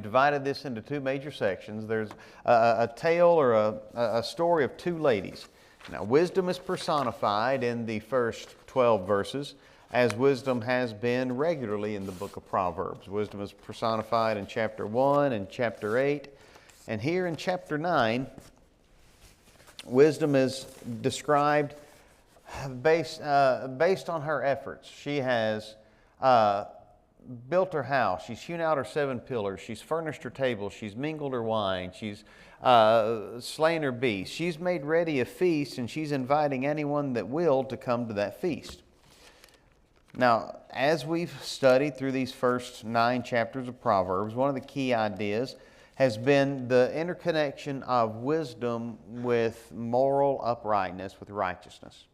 Divided this into two major sections. There's a tale or a story of two ladies. Now, wisdom is personified in the first 12 verses, as wisdom has been regularly in the book of Proverbs. Wisdom is personified in chapter 1 and chapter 8. And here in chapter 9, wisdom is described based on her efforts. She has built her house. She's hewn out her 7 pillars. She's furnished her table. She's mingled her wine. She's slain her beasts. She's made ready a feast, and she's inviting anyone that will to come to that feast. Now, as we've studied through these first 9 chapters of Proverbs, one of the key ideas has been the interconnection of wisdom with moral uprightness, with righteousness.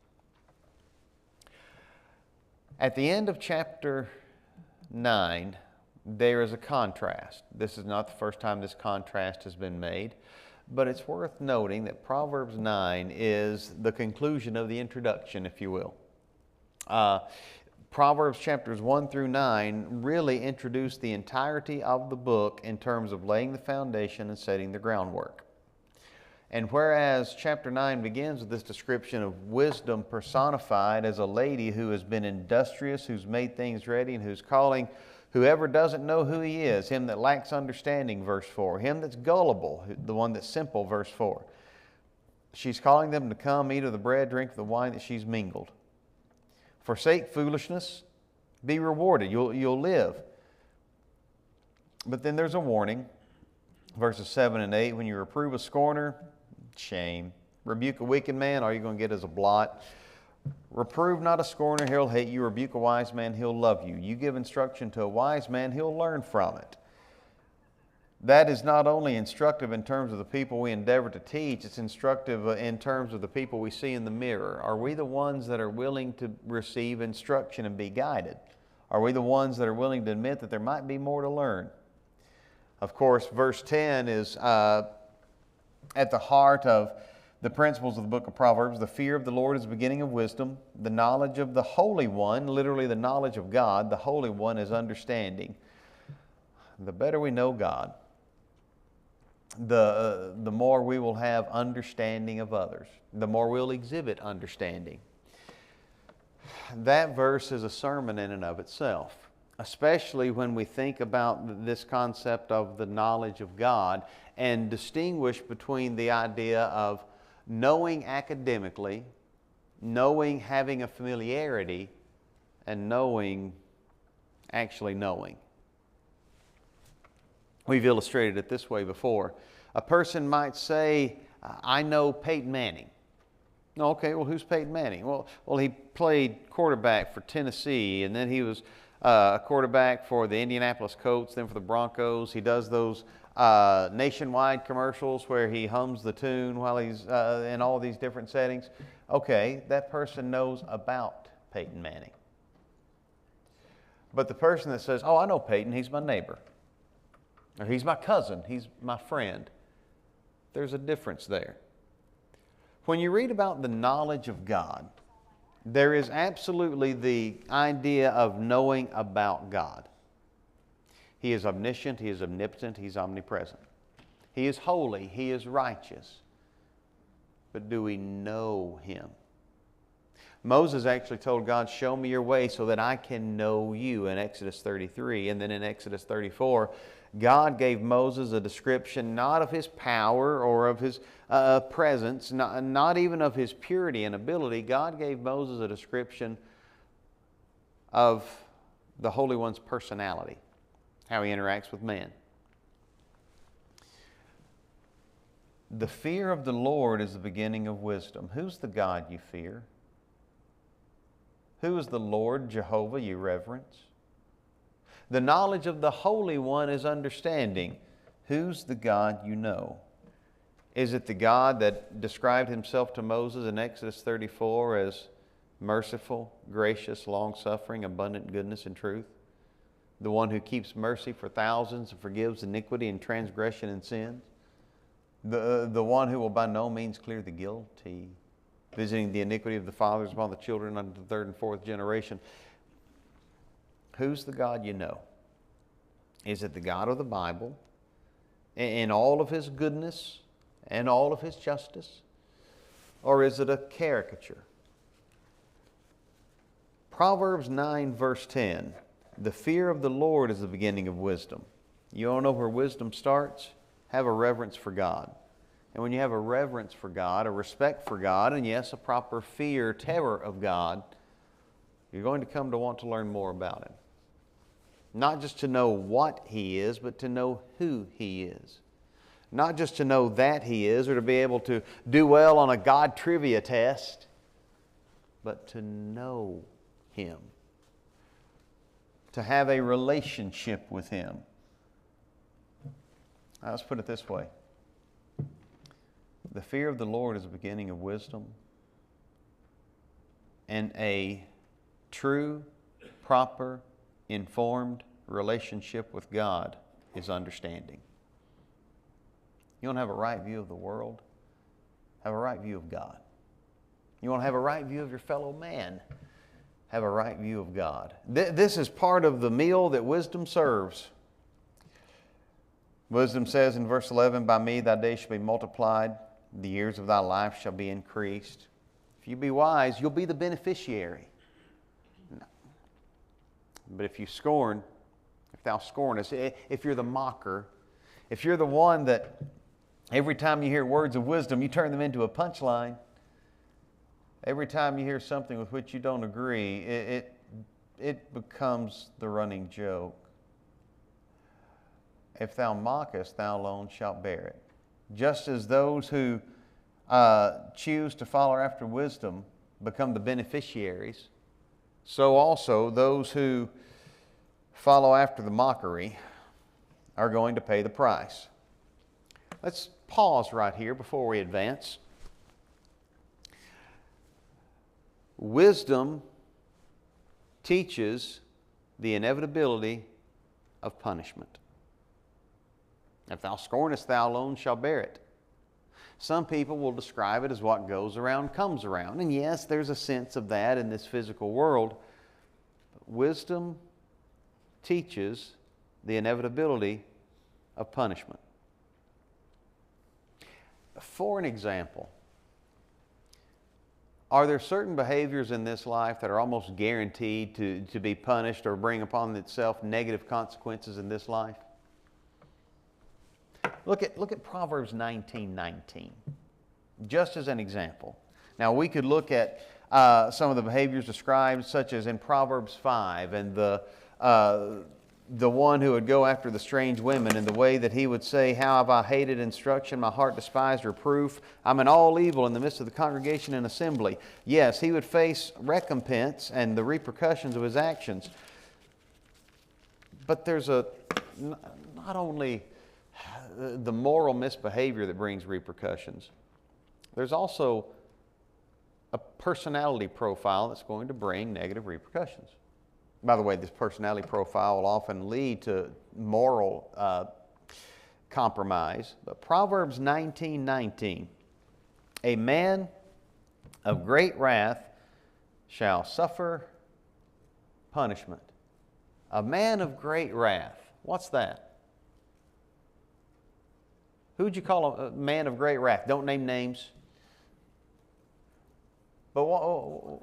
At the end of chapter 9, there is a contrast. This is not the first time this contrast has been made, but it's worth noting that Proverbs 9 is the conclusion of the introduction, if you will. Proverbs chapters 1 through 9 really introduce the entirety of the book in terms of laying the foundation and setting the groundwork. And whereas chapter 9 begins with this description of wisdom personified as a lady who has been industrious, who's made things ready, and who's calling whoever doesn't know who he is, him that lacks understanding, verse 4, him that's gullible, the one that's simple, verse 4. She's calling them to come, eat of the bread, drink of the wine that she's mingled. Forsake foolishness, be rewarded, you'll live. But then there's a warning, verses 7 and 8, when you reprove a scorner, shame. Rebuke a wicked man, all you're going to get is a blot. Reprove not a scorner, he'll hate you. Rebuke a wise man, he'll love you. You give instruction to a wise man, he'll learn from it. That is not only instructive in terms of the people we endeavor to teach, it's instructive in terms of the people we see in the mirror. Are we the ones that are willing to receive instruction and be guided? Are we the ones that are willing to admit that there might be more to learn? Of course, verse 10 is at the heart of the principles of the book of Proverbs. The fear of the Lord is the beginning of wisdom. The knowledge of the Holy One, literally the knowledge of God, the Holy One, is understanding. The better we know God, the more we will have understanding of others, the more we'll exhibit understanding. That verse is a sermon in and of itself, especially when we think about this concept of the knowledge of God and distinguish between the idea of knowing academically, knowing, having a familiarity, and knowing, actually knowing. We've illustrated it this way before. A person might say, I know Peyton Manning. Okay, well, who's Peyton Manning? Well, he played quarterback for Tennessee, and then he was a quarterback for the Indianapolis Colts, then for the Broncos. He does those nationwide commercials where he hums the tune while he's in all these different settings. Okay, that person knows about Peyton Manning. But the person that says, oh, I know Peyton, he's my neighbor, or he's my cousin, he's my friend, there's a difference there. When you read about the knowledge of God, there is absolutely the idea of knowing about God. He is omniscient, He is omnipotent, He's omnipresent. He is holy, He is righteous. But do we know Him? Moses actually told God, show me your way so that I can know you, in Exodus 33. And then in Exodus 34, God gave Moses a description not of His power or of His presence, not even of His purity and ability. God gave Moses a description of the Holy One's personality, how He interacts with man. The fear of the Lord is the beginning of wisdom. Who's the God you fear? Who is the Lord, Jehovah, you reverence? The knowledge of the Holy One is understanding. Who's the God you know? Is it the God that described Himself to Moses in Exodus 34 as merciful, gracious, long-suffering, abundant goodness and truth? The one who keeps mercy for thousands and forgives iniquity and transgression and sins? The one who will by no means clear the guilty, visiting the iniquity of the fathers upon the children unto the third and fourth generation. Who's the God you know? Is it the God of the Bible? in all of His goodness and all of His justice? Or is it a caricature? Proverbs 9 verse 10, the fear of the Lord is the beginning of wisdom. You want to know where wisdom starts? Have a reverence for God. And when you have a reverence for God, a respect for God, and yes, a proper fear, terror of God, you're going to come to want to learn more about Him. Not just to know what He is, but to know who He is. Not just to know that He is, or to be able to do well on a God trivia test, but to know Him. To have a relationship with Him. Now, let's put it this way. The fear of the Lord is the beginning of wisdom, and a true, proper, informed relationship with God is understanding. You want to have a right view of the world? Have a right view of God. You want to have a right view of your fellow man? Have a right view of God. This is part of the meal that wisdom serves. Wisdom says in verse 11, by me thy days shall be multiplied, the years of thy life shall be increased. If you be wise, you'll be the beneficiary. But if you scorn, if thou scornest, if you're the mocker, if you're the one that every time you hear words of wisdom, you turn them into a punchline, every time you hear something with which you don't agree, it becomes the running joke. If thou mockest, thou alone shalt bear it. Just as those who choose to follow after wisdom become the beneficiaries, so also those who follow after the mockery are going to pay the price. Let's pause right here before we advance. Wisdom teaches the inevitability of punishment. If thou scornest, thou alone shalt bear it. Some people will describe it as what goes around comes around. And yes, there's a sense of that in this physical world. But wisdom teaches the inevitability of punishment. For an example, are there certain behaviors in this life that are almost guaranteed to be punished or bring upon itself negative consequences in this life? Look at Proverbs 19:19, just as an example. Now we could look at some of the behaviors described, such as in Proverbs 5, and the one who would go after the strange women, and the way that he would say, how have I hated instruction, my heart despised reproof. I'm in all evil in the midst of the congregation and assembly. Yes, he would face recompense and the repercussions of his actions. But there's not only the moral misbehavior that brings repercussions, there's also a personality profile that's going to bring negative repercussions. By the way, this personality profile will often lead to moral compromise. But Proverbs 19:19, a man of great wrath shall suffer punishment. A man of great wrath. What's that? Who would you call a man of great wrath? Don't name names. But what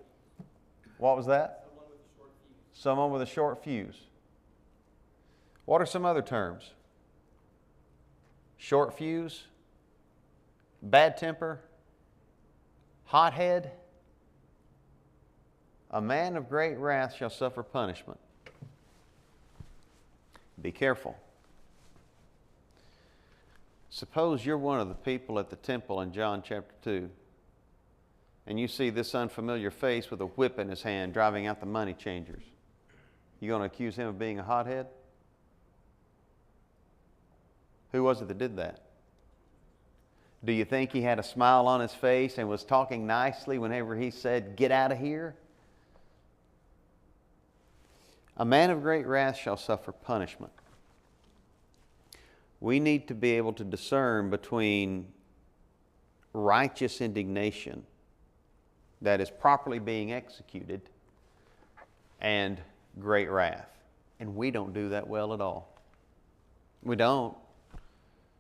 was that? Someone with a short fuse. What are some other terms? Short fuse, bad temper, hothead. A man of great wrath shall suffer punishment. Be careful. Suppose you're one of the people at the temple in John chapter 2, and you see this unfamiliar face with a whip in his hand driving out the money changers. You going to accuse him of being a hothead? Who was it that did that? Do you think he had a smile on his face and was talking nicely whenever he said, "Get out of here"? A man of great wrath shall suffer punishment. We need to be able to discern between righteous indignation that is properly being executed and great wrath. And we don't do that well at all. We don't.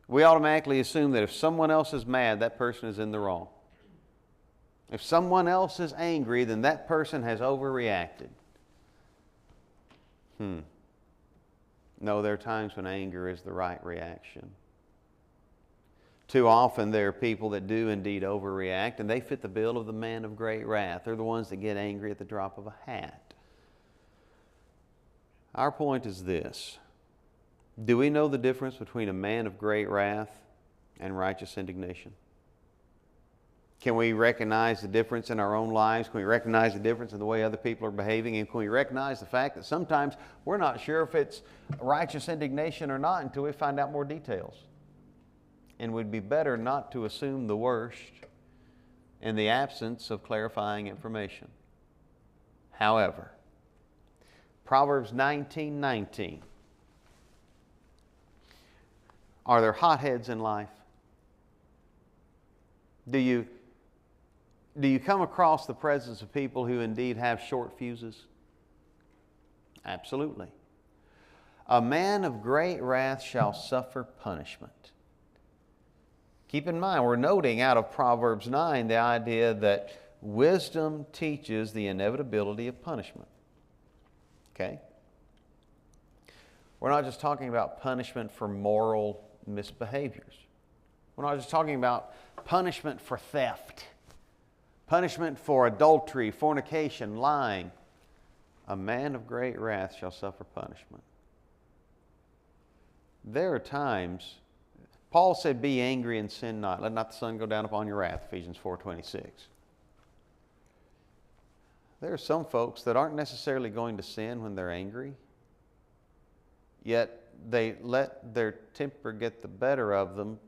We automatically assume that if someone else is mad, that person is in the wrong. If someone else is angry, then that person has overreacted. No, there are times when anger is the right reaction. Too often there are people that do indeed overreact, and they fit the bill of the man of great wrath. They're the ones that get angry at the drop of a hat. Our point is this. Do we know the difference between a man of great wrath and righteous indignation? Can we recognize the difference in our own lives? Can we recognize the difference in the way other people are behaving? And can we recognize the fact that sometimes we're not sure if it's righteous indignation or not until we find out more details? And it would be better not to assume the worst in the absence of clarifying information. However, Proverbs 19:19. Are there hotheads in life? Do you come across the presence of people who indeed have short fuses? Absolutely. A man of great wrath shall suffer punishment. Keep in mind, we're noting out of Proverbs 9 the idea that wisdom teaches the inevitability of punishment. Okay? We're not just talking about punishment for moral misbehaviors. We're not just talking about punishment for theft, punishment for adultery, fornication, lying. A man of great wrath shall suffer punishment. There are times, Paul said, be angry and sin not. Let not the sun go down upon your wrath, Ephesians 4:26. There are some folks that aren't necessarily going to sin when they're angry, yet they let their temper get the better of them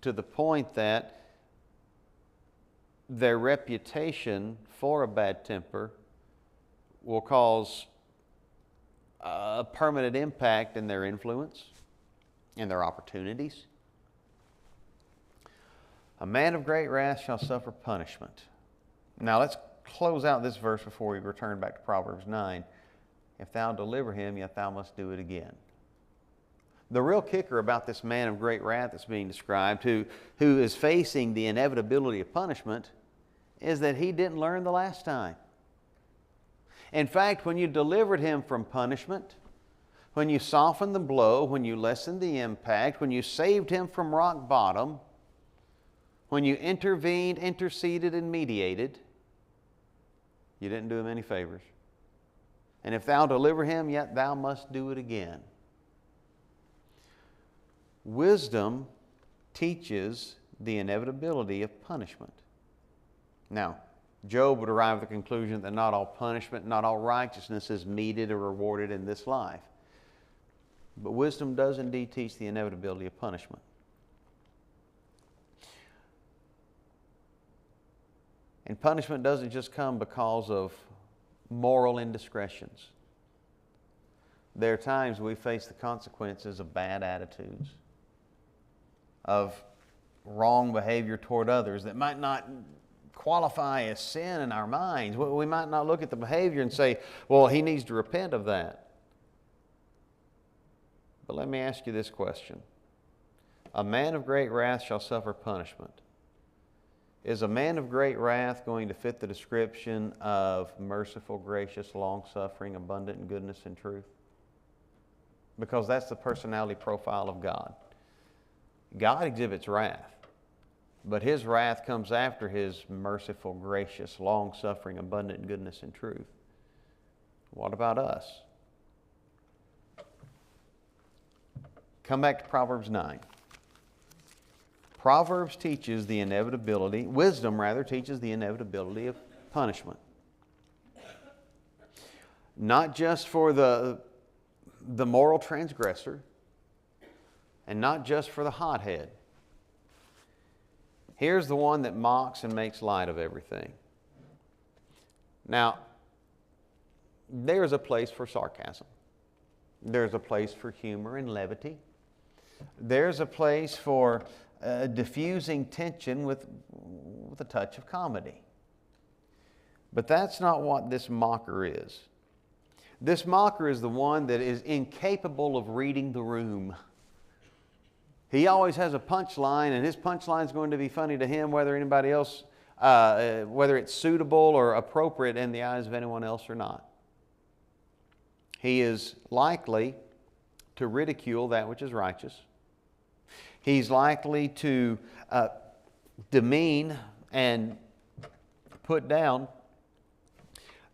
to the point that their reputation for a bad temper will cause a permanent impact in their influence, in their opportunities. A man of great wrath shall suffer punishment. Now let's close out this verse before we return back to Proverbs 9. If thou deliver him, yet thou must do it again. The real kicker about this man of great wrath that's being described, who is facing the inevitability of punishment, is that he didn't learn the last time. In fact, when you delivered him from punishment, when you softened the blow, when you lessened the impact, when you saved him from rock bottom, when you intervened, interceded, and mediated, you didn't do him any favors. And if thou deliver him, yet thou must do it again. Wisdom teaches the inevitability of punishment. Now, Job would arrive at the conclusion that not all punishment, not all righteousness is meted or rewarded in this life. But wisdom does indeed teach the inevitability of punishment. And punishment doesn't just come because of moral indiscretions. There are times we face the consequences of bad attitudes, of wrong behavior toward others that might not qualify as sin in our minds. We might not look at the behavior and say, well, he needs to repent of that. But let me ask you this question. A man of great wrath shall suffer punishment. Is a man of great wrath going to fit the description of merciful, gracious, long-suffering, abundant in goodness and truth? Because that's the personality profile of God. God exhibits wrath, but His wrath comes after His merciful, gracious, long-suffering, abundant in goodness and truth. What about us? Come back to Proverbs 9. Proverbs teaches the inevitability, wisdom rather, teaches the inevitability of punishment. Not just for the moral transgressor, and not just for the hothead. Here's the one that mocks and makes light of everything. Now, there's a place for sarcasm. There's a place for humor and levity. There's a place for diffusing tension with a touch of comedy. But that's not what this mocker is. This mocker is the one that is incapable of reading the room. He always has a punchline, and his punchline is going to be funny to him whether it's suitable or appropriate in the eyes of anyone else or not. He is likely to ridicule that which is righteous. He's likely to demean and put down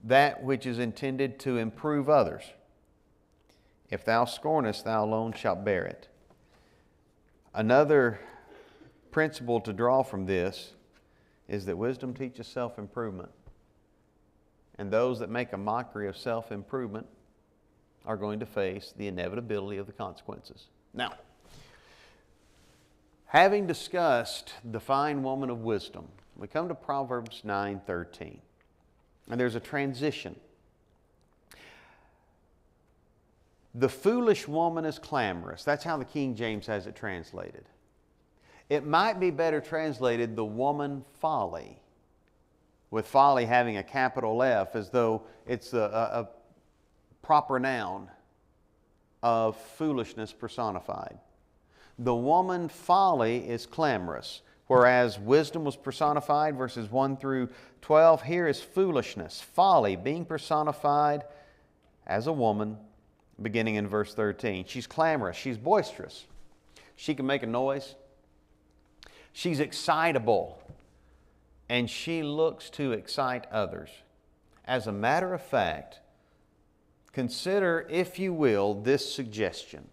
that which is intended to improve others. If thou scornest, thou alone shalt bear it. Another principle to draw from this is that wisdom teaches self-improvement. And those that make a mockery of self-improvement are going to face the inevitability of the consequences. Now, having discussed the fine woman of wisdom, we come to Proverbs 9:13. And there's a transition. The foolish woman is clamorous. That's how the King James has it translated. It might be better translated, the woman folly, with folly having a capital F, as though it's a proper noun of foolishness personified. The woman folly is clamorous, whereas wisdom was personified, verses 1 through 12. Here is foolishness, folly, being personified as a woman, beginning in verse 13. She's clamorous, she's boisterous. She can make a noise. She's excitable, and she looks to excite others. As a matter of fact, consider, if you will, this suggestion.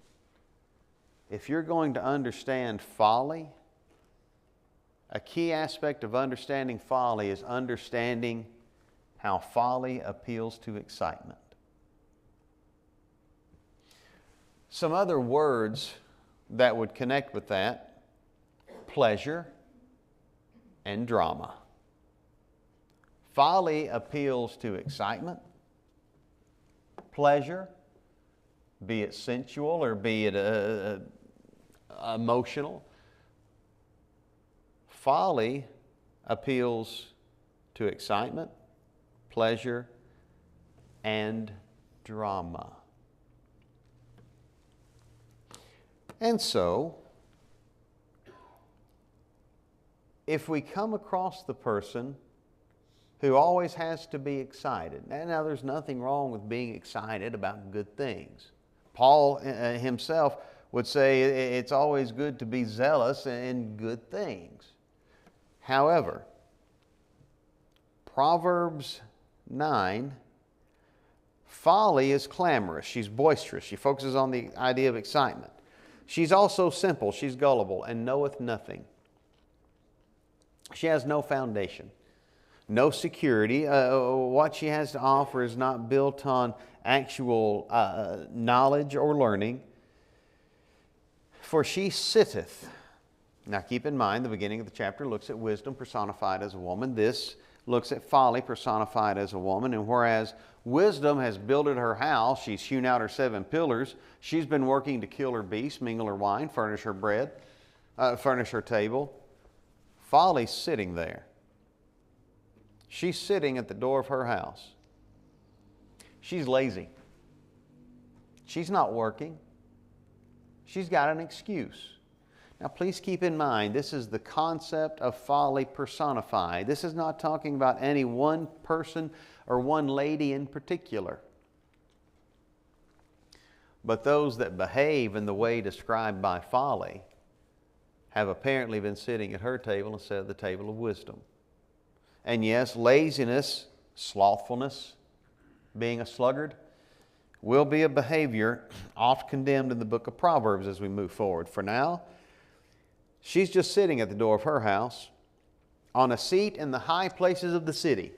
If you're going to understand folly, a key aspect of understanding folly is understanding how folly appeals to excitement. Some other words that would connect with that: pleasure and drama. Folly appeals to excitement, pleasure, be it sensual or be it emotional. Folly appeals to excitement, pleasure, and drama. And so, if we come across the person who always has to be excited, and now there's nothing wrong with being excited about good things. Paul himself would say it's always good to be zealous in good things. However, Proverbs 9, folly is clamorous. She's boisterous. She focuses on the idea of excitement. She's also simple. She's gullible and knoweth nothing. She has no foundation, no security. What she has to offer is not built on actual knowledge or learning. For she sitteth. Now keep in mind, the beginning of the chapter looks at wisdom personified as a woman. This looks at folly personified as a woman. And whereas wisdom has builded her house, she's hewn out her 7 pillars, she's been working to kill her beasts, mingle her wine, furnish her bread, furnish her table. Folly's sitting there. She's sitting at the door of her house. She's lazy. She's not working. She's got an excuse. Now please keep in mind, this is the concept of folly personified. This is not talking about any one person or one lady in particular. But those that behave in the way described by folly have apparently been sitting at her table instead of the table of wisdom. And yes, laziness, slothfulness, being a sluggard, will be a behavior oft condemned in the book of Proverbs as we move forward. For now, she's just sitting at the door of her house on a seat in the high places of the city.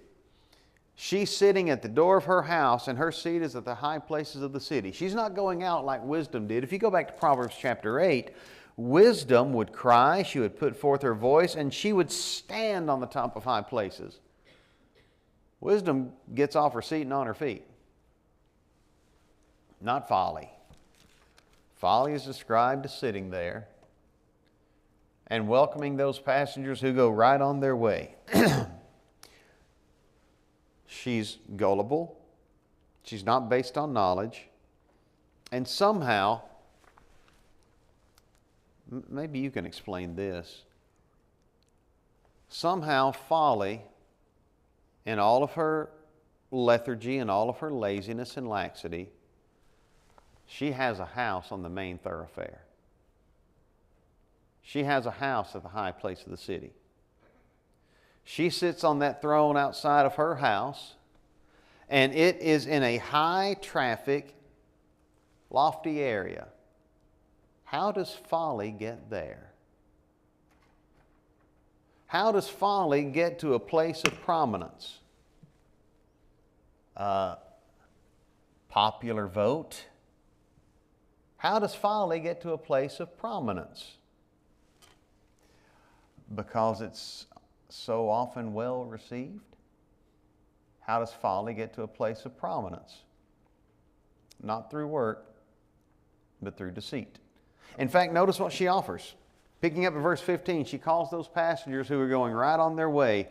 She's sitting at the door of her house, and her seat is at the high places of the city. She's not going out like wisdom did. If you go back to Proverbs chapter 8, wisdom would cry, she would put forth her voice, and she would stand on the top of high places. Wisdom gets off her seat and on her feet. Not folly. Folly is described as sitting there and welcoming those passengers who go right on their way. She's gullible. She's not based on knowledge. And somehow, Maybe you can explain this. Somehow folly, in all of her lethargy and all of her laziness and laxity, she has a house on the main thoroughfare. She has a house at the high place of the city. She sits on that throne outside of her house, and it is in a high traffic, lofty area. How does folly get there? How does folly get to a place of prominence? Popular vote? How does folly get to a place of prominence? Because it's so often well received? How does folly get to a place of prominence? Not through work, but through deceit. In fact, notice what she offers. Picking up at verse 15, she calls those passengers who are going right on their way,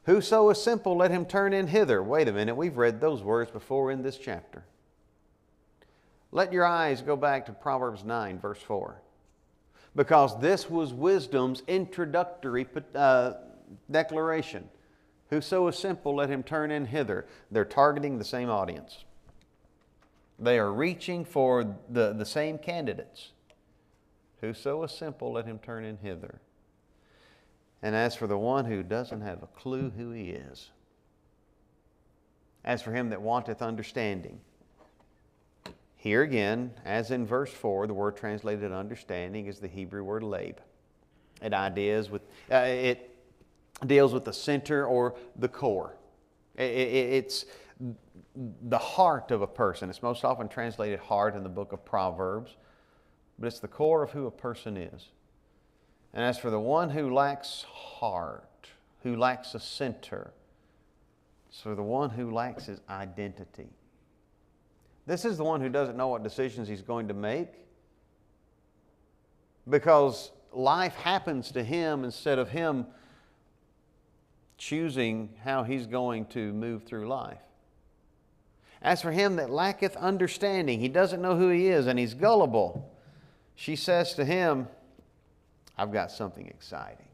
"Whoso is simple, let him turn in hither." Wait a minute, we've read those words before in this chapter. Let your eyes go back to Proverbs 9, verse 4. Because this was wisdom's introductory declaration. Whoso is simple, let him turn in hither. They're targeting the same audience. They are reaching for the same candidates. Whoso is simple, let him turn in hither. And as for the one who doesn't have a clue who he is, as for him that wanteth understanding, here again, as in verse 4, the word translated understanding is the Hebrew word lab. It deals with the center or the core. It's the heart of a person. It's most often translated heart in the book of Proverbs, but it's the core of who a person is. And as for the one who lacks heart, who lacks a center, so the one who lacks his identity. This is the one who doesn't know what decisions he's going to make, because life happens to him instead of him choosing how he's going to move through life. As for him that lacketh understanding, he doesn't know who he is and he's gullible. She says to him, "I've got something exciting."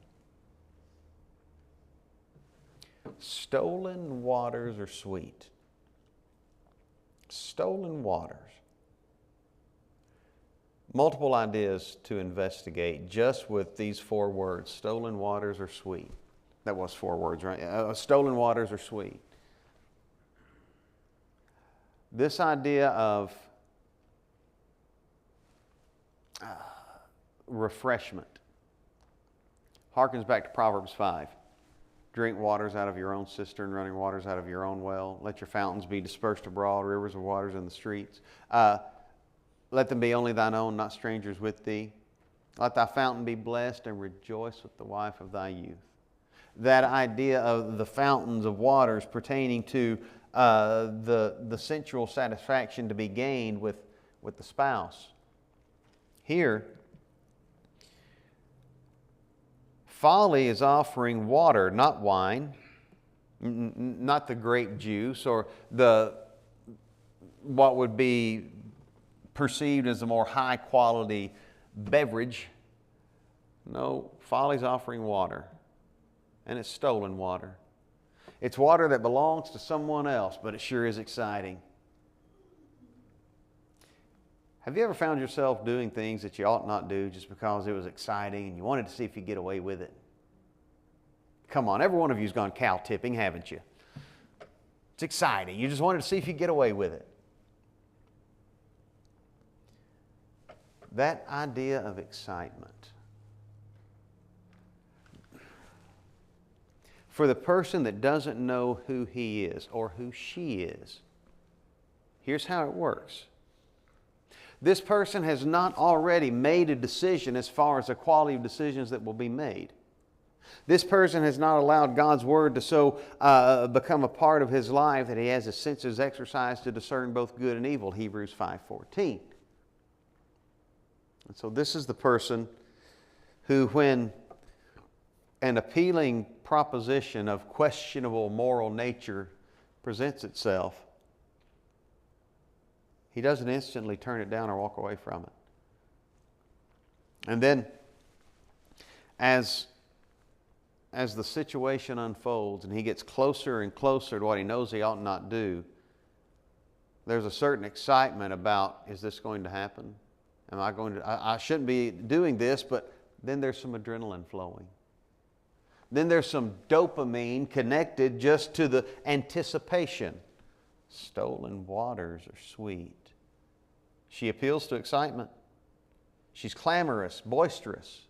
Stolen waters are sweet. Stolen waters. Multiple ideas to investigate just with these 4 words. Stolen waters are sweet. That was 4 words, right? Stolen waters are sweet. This idea of refreshment harkens back to Proverbs 5. Drink waters out of your own cistern, running waters out of your own well. Let your fountains be dispersed abroad, rivers of waters in the streets. Let them be only thine own, not strangers with thee. Let thy fountain be blessed, and rejoice with the wife of thy youth. That idea of the fountains of waters pertaining to the sensual satisfaction to be gained with the spouse. Here, folly is offering water, not wine, not the grape juice or what would be perceived as a more high quality beverage. No, folly's offering water, and it's stolen water. It's water that belongs to someone else, but it sure is exciting. Have you ever found yourself doing things that you ought not do just because it was exciting and you wanted to see if you get away with it? Come on, every one of you's gone cow tipping, haven't you? It's exciting. You just wanted to see if you get away with it. That idea of excitement. For the person that doesn't know who he is or who she is, here's how it works. This person has not already made a decision as far as the quality of decisions that will be made. This person has not allowed God's Word to so become a part of his life that he has his senses exercised to discern both good and evil, Hebrews 5:14. And so this is the person who, when an appealing proposition of questionable moral nature presents itself, he doesn't instantly turn it down or walk away from it. And then as the situation unfolds and he gets closer and closer to what he knows he ought not do, there's a certain excitement about, is this going to happen? I shouldn't be doing this, but then there's some adrenaline flowing. Then there's some dopamine connected just to the anticipation. Stolen waters are sweet. She appeals to excitement. She's clamorous, boisterous.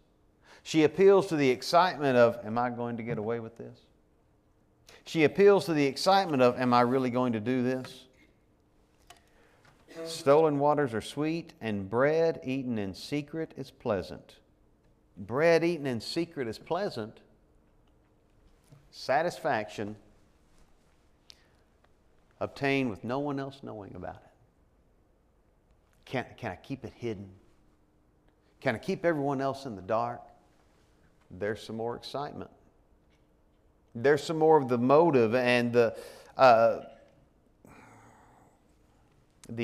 She appeals to the excitement of, am I going to get away with this? She appeals to the excitement of, am I really going to do this? Stolen waters are sweet, and bread eaten in secret is pleasant. Bread eaten in secret is pleasant. Satisfaction obtained with no one else knowing about it. Can I keep it hidden? Can I keep everyone else in the dark? There's some more excitement. There's some more of the motive and the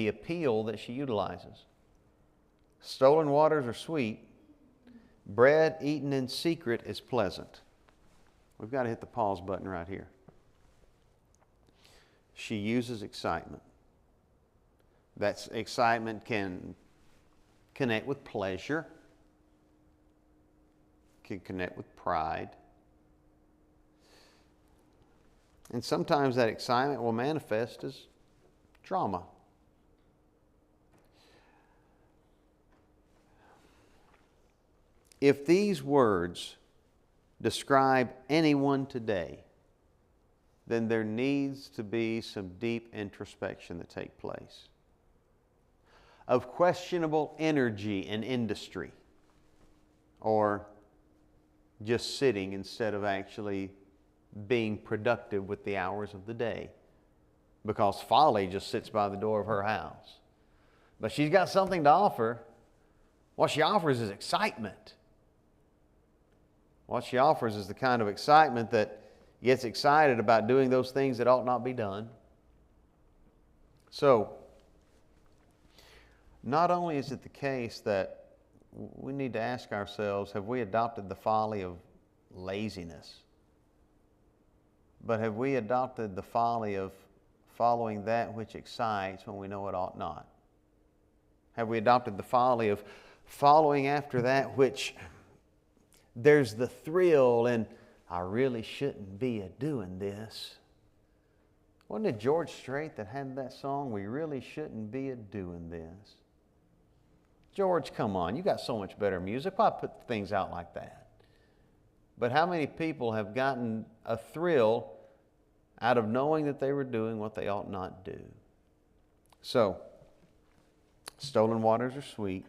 appeal that she utilizes. Stolen waters are sweet. Bread eaten in secret is pleasant. We've got to hit the pause button right here. She uses excitement. That excitement can connect with pleasure, can connect with pride. And sometimes that excitement will manifest as drama. If these words describe anyone today, then there needs to be some deep introspection that takes place. Of questionable energy in industry, or just sitting instead of actually being productive with the hours of the day, because folly just sits by the door of her house. But she's got something to offer. What she offers is excitement. What she offers is the kind of excitement that gets excited about doing those things that ought not be done. So, not only is it the case that we need to ask ourselves, have we adopted the folly of laziness? But have we adopted the folly of following that which excites when we know it ought not? Have we adopted the folly of following after that which there's the thrill and I really shouldn't be doing this? Wasn't it George Strait that had that song, we really shouldn't be doing this? George, come on, you got so much better music. Why put things out like that? But how many people have gotten a thrill out of knowing that they were doing what they ought not do? So, stolen waters are sweet.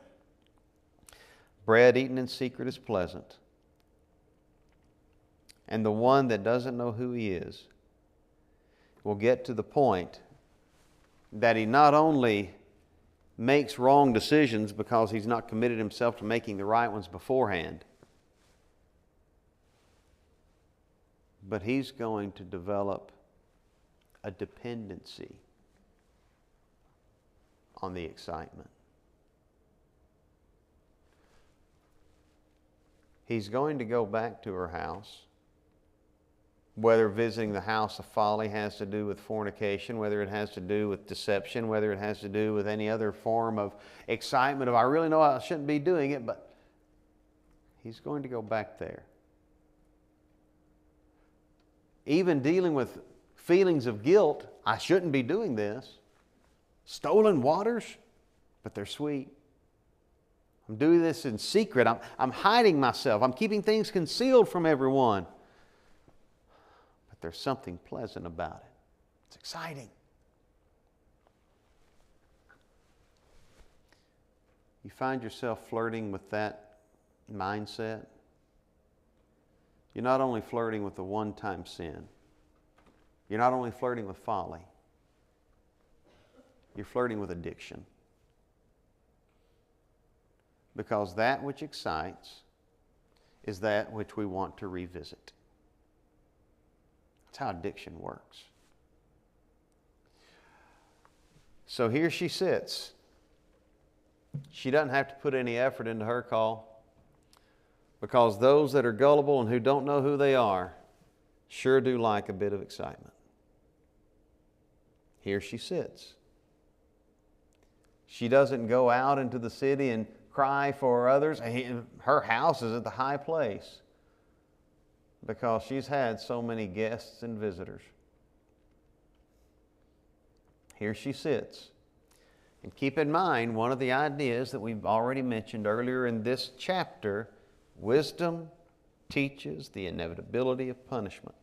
Bread eaten in secret is pleasant. And the one that doesn't know who he is will get to the point that he not only makes wrong decisions because he's not committed himself to making the right ones beforehand, but he's going to develop a dependency on the excitement. He's going to go back to her house. Whether visiting the house of folly has to do with fornication, whether it has to do with deception, whether it has to do with any other form of excitement of I really know I shouldn't be doing it, but he's going to go back there. Even dealing with feelings of guilt, I shouldn't be doing this. Stolen waters, but they're sweet. I'm doing this in secret. I'm hiding myself. I'm keeping things concealed from everyone. But there's something pleasant about it. It's exciting. You find yourself flirting with that mindset. You're not only flirting with the one-time sin. You're not only flirting with folly. You're flirting with addiction. Because that which excites is that which we want to revisit. That's how addiction works. So here she sits. She doesn't have to put any effort into her call. Because those that are gullible and who don't know who they are sure do like a bit of excitement. Here she sits. She doesn't go out into the city and cry for others. Her house is at the high place because she's had so many guests and visitors. Here she sits. And keep in mind, one of the ideas that we've already mentioned earlier in this chapter, wisdom teaches the inevitability of punishment.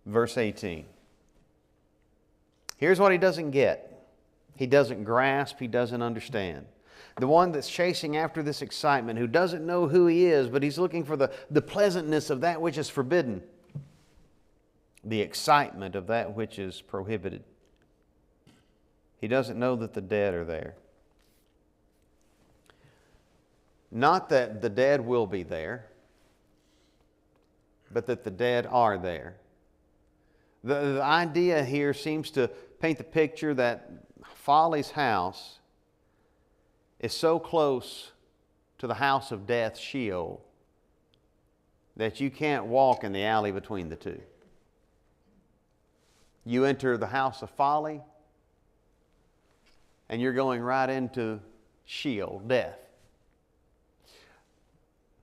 Verse 18. Here's what he doesn't get. He doesn't grasp. He doesn't understand. The one that's chasing after this excitement, who doesn't know who he is, but he's looking for the pleasantness of that which is forbidden, the excitement of that which is prohibited. He doesn't know that the dead are there. Not that the dead will be there, but that the dead are there. The idea here seems to paint the picture that Folly's house is so close to the house of death, Sheol, that you can't walk in the alley between the two. You enter the house of folly, and you're going right into Sheol, death.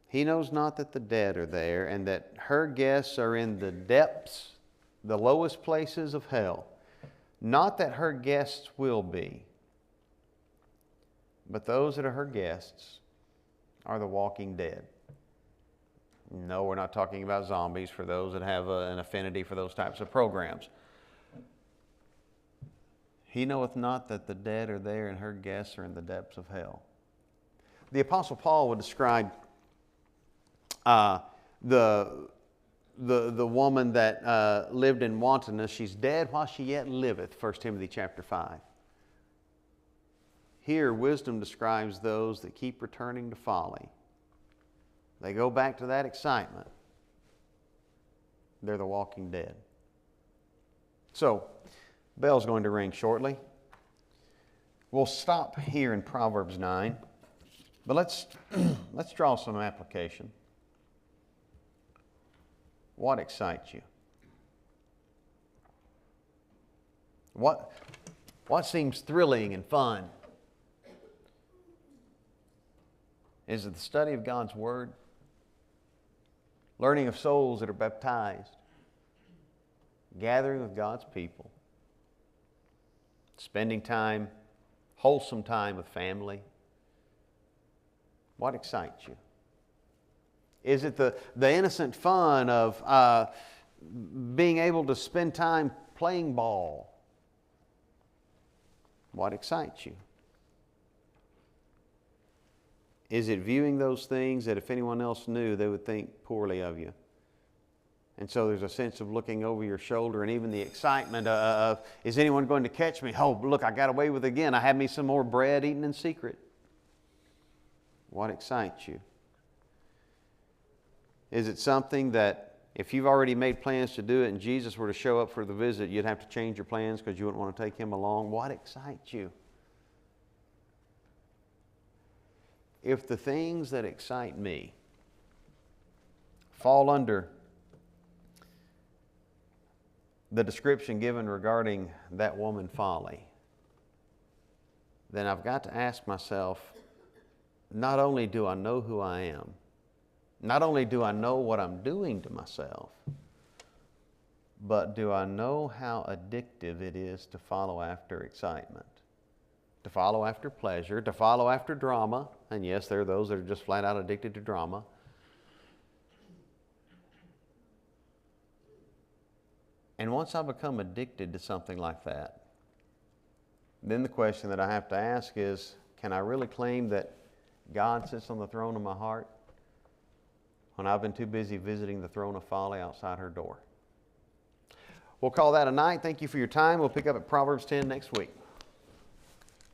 He knows not that the dead are there, and that her guests are in the depths, the lowest places of hell. Not that her guests will be, but those that are her guests are the walking dead. No, we're not talking about zombies for those that have an affinity for those types of programs. He knoweth not that the dead are there, and her guests are in the depths of hell. The Apostle Paul would describe the woman that lived in wantonness. She's dead while she yet liveth, 1 Timothy chapter 5. Here, wisdom describes those that keep returning to folly. They go back to that excitement. They're the walking dead. So, bell's going to ring shortly. We'll stop here in Proverbs 9, but let's draw some application. What excites you? What seems thrilling and fun? Is it the study of God's Word? Learning of souls that are baptized? Gathering with God's people? Spending time, wholesome time with family? What excites you? Is it the innocent fun of being able to spend time playing ball? What excites you? Is it viewing those things that if anyone else knew, they would think poorly of you? And so there's a sense of looking over your shoulder, and even the excitement of, is anyone going to catch me? Oh, look, I got away with it again. I had me some more bread eaten in secret. What excites you? Is it something that if you've already made plans to do it and Jesus were to show up for the visit, you'd have to change your plans because you wouldn't want to take Him along? What excites you? If the things that excite me fall under the description given regarding that woman Folly, then I've got to ask myself, not only do I know who I am, not only do I know what I'm doing to myself, but do I know how addictive it is to follow after excitement, to follow after pleasure, to follow after drama. And yes, there are those that are just flat out addicted to drama. And once I become addicted to something like that, then the question that I have to ask is, can I really claim that God sits on the throne of my heart when I've been too busy visiting the throne of folly outside her door? We'll call that a night. Thank you for your time. We'll pick up at Proverbs 10 next week.